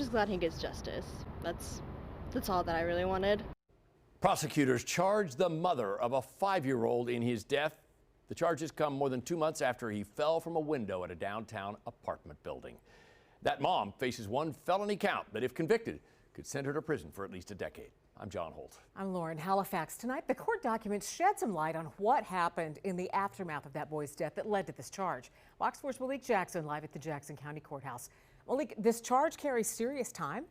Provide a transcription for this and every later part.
just glad he gets justice. That's all that I really wanted. Prosecutors charged the mother of a 5-year-old in his death. The charges come more than 2 months after he fell from a window at a downtown apartment building. That mom faces one felony count that, if convicted, could send her to prison for at least a decade. I'm John Holt. I'm Lauren Halifax. Tonight, the court documents shed some light on what happened in the aftermath of that boy's death that led to this charge. Fox 4's Malik Jackson live at the Jackson County Courthouse. Malik, this charge carries serious time.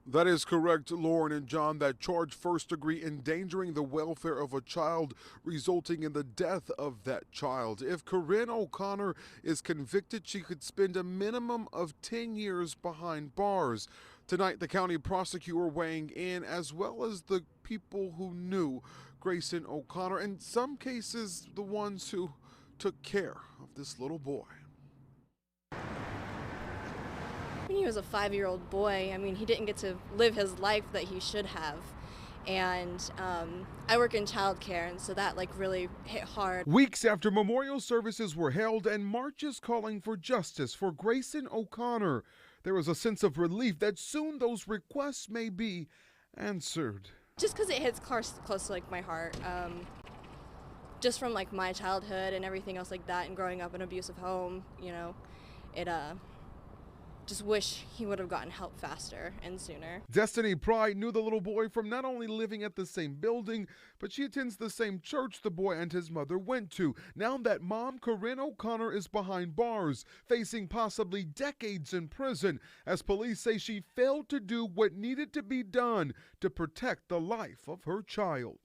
That is correct, Lauren and John. That charge, first-degree endangering the welfare of a child, resulting in the death of that child. If Corinne O'Connor is convicted, she could spend a minimum of 10 years behind bars. Tonight, the county prosecutor weighing in, as well as the people who knew Grayson O'Connor, in some cases, the ones who took care of this little boy. When he was a 5-year-old boy, I mean, he didn't get to live his life that he should have. And I work in childcare, and so that really hit hard. Weeks after memorial services were held and marches calling for justice for Grayson O'Connor, there was a sense of relief that soon those requests may be answered. Just because it hits close to my heart, just from my childhood and everything else like that, and growing up in an abusive home, it just wish he would have gotten help faster and sooner. Destiny Pride knew the little boy from not only living at the same building, but she attends the same church the boy and his mother went to. Now that mom, Corinne O'Connor, is behind bars, facing possibly decades in prison, as police say she failed to do what needed to be done to protect the life of her child.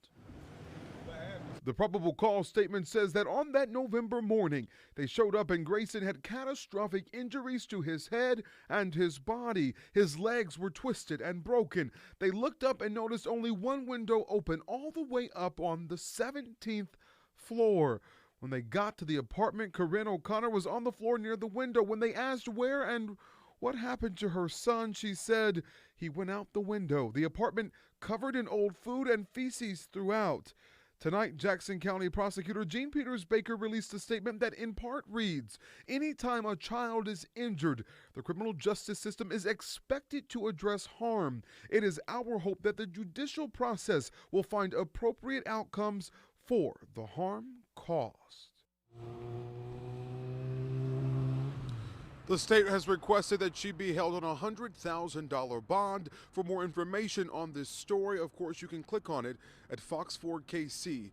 The probable cause statement says that on that November morning, they showed up and Grayson had catastrophic injuries to his head and his body. His legs were twisted and broken. They looked up and noticed only one window open all the way up on the 17th floor. When they got to the apartment, Corinne O'Connor was on the floor near the window. When they asked where and what happened to her son, she said he went out the window. The apartment covered in old food and feces throughout. Tonight, Jackson County Prosecutor Jean Peters Baker released a statement that in part reads, anytime a child is injured, the criminal justice system is expected to address harm. It is our hope that the judicial process will find appropriate outcomes for the harm caused. The state has requested that she be held on a $100,000 bond. For more information on this story, of course, you can click on it at fox4kc.com.